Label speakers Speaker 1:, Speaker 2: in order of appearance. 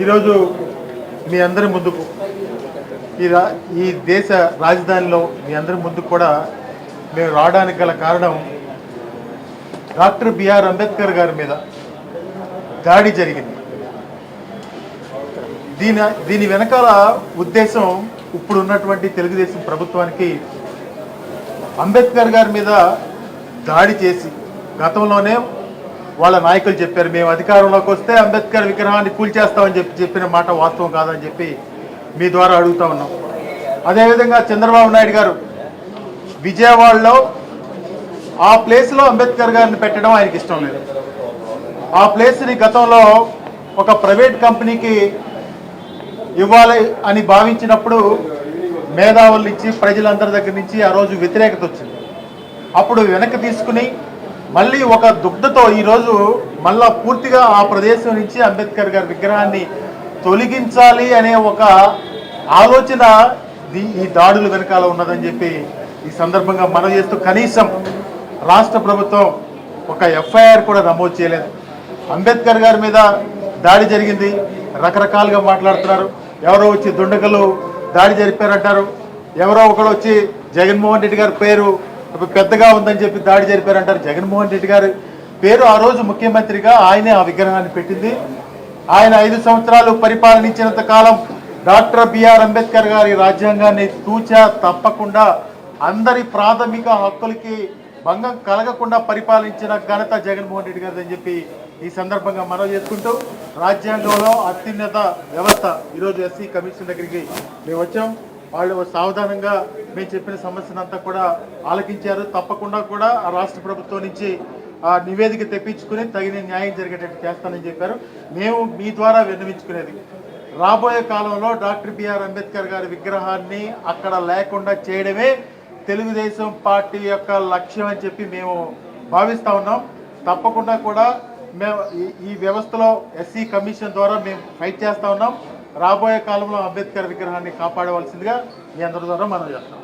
Speaker 1: ఈరోజు మీ అందరి ముందుకు ఈ దేశ రాజధానిలో మీ అందరి ముందుకు కూడా మేము రావడానికి గల కారణం డాక్టర్ బిఆర్ అంబేద్కర్ గారి మీద దాడి జరిగింది. దీని వెనకాల ఉద్దేశం ఇప్పుడు ఉన్నటువంటి తెలుగుదేశం ప్రభుత్వానికి అంబేద్కర్ గారి మీద దాడి చేసి గతంలోనే వాళ్ళ నాయకులు చెప్పారు, మేము అధికారంలోకి వస్తే అంబేద్కర్ విగ్రహాన్ని కూల్చేస్తామని చెప్పిన మాట వాస్తవం కాదని చెప్పి మీ ద్వారా అడుగుతా ఉన్నాం. అదేవిధంగా చంద్రబాబు నాయుడు గారు విజయవాడలో ఆ ప్లేస్లో అంబేద్కర్ గారిని పెట్టడం ఆయనకి ఇష్టం లేదు. ఆ ప్లేస్ని గతంలో ఒక ప్రైవేట్ కంపెనీకి ఇవ్వాలి అని భావించినప్పుడు మేధావుల నుంచి ప్రజలందరి దగ్గర నుంచి ఆ రోజు వ్యతిరేకత వచ్చింది. అప్పుడు వెనక్కి తీసుకుని మళ్ళీ ఒక దుగ్ధతో ఈరోజు మళ్ళా పూర్తిగా ఆ ప్రదేశం నుంచి అంబేద్కర్ గారి విగ్రహాన్ని తొలగించాలి అనే ఒక ఆలోచన ఈ దాడుల వెనకాల ఉన్నదని చెప్పి ఈ సందర్భంగా మనం చేస్తూ కనీసం రాష్ట్ర ప్రభుత్వం ఒక ఎఫ్ఐఆర్ కూడా నమోదు చేయలేదు. అంబేద్కర్ గారి మీద దాడి జరిగింది, రకరకాలుగా మాట్లాడుతున్నారు. ఎవరో వచ్చి దుండగలు దాడి జరిపారంటారు, ఎవరో ఒకడు వచ్చి జగన్మోహన్ రెడ్డి గారి పేరు పెద్దగా ఉందని చెప్పి దాడి జరిపారంటారు. జగన్మోహన్ రెడ్డి గారి పేరు ఆ రోజు ముఖ్యమంత్రిగా ఆయనే ఆ విగ్రహాన్ని పెట్టింది. ఆయన 5 సంవత్సరాలు పరిపాలనించినంత కాలం డాక్టర్ బిఆర్ అంబేద్కర్ గారి రాజ్యాంగాన్ని తూచా తప్పకుండా అందరి ప్రాథమిక హక్కులకి భంగం కలగకుండా పరిపాలించిన ఘనత జగన్మోహన్ రెడ్డి గారిది అని చెప్పి ఈ సందర్భంగా మనవి చేసుకుంటూ రాజ్యాంగంలో అత్యున్నత వ్యవస్థ ఈరోజు ఎస్సీ కమిషన్ దగ్గరికి మేము వచ్చాం. వాళ్ళు సావధానంగా మేము చెప్పిన సమస్యనంతా కూడా ఆలకించారు. తప్పకుండా కూడా ఆ రాష్ట్ర ప్రభుత్వం నుంచి ఆ నివేదిక తెప్పించుకుని తగిన న్యాయం జరిగేటట్టు చేస్తానని చెప్పారు. మేము మీ ద్వారా విన్నవించుకునేది రాబోయే కాలంలో డాక్టర్ బిఆర్ అంబేద్కర్ గారి విగ్రహాన్ని అక్కడ లేకుండా చేయడమే తెలుగుదేశం పార్టీ యొక్క లక్ష్యం అని చెప్పి మేము భావిస్తూ ఉన్నాం. తప్పకుండా కూడా మేము ఈ వ్యవస్థలో ఎస్సీ కమిషన్ ద్వారా మేము ఫైట్ చేస్తూ ఉన్నాం. రాబోయే కాలంలో అంబేద్కర్ విగ్రహాన్ని కాపాడవలసిందిగా మీ అందరి ద్వారా మనం చేస్తాం.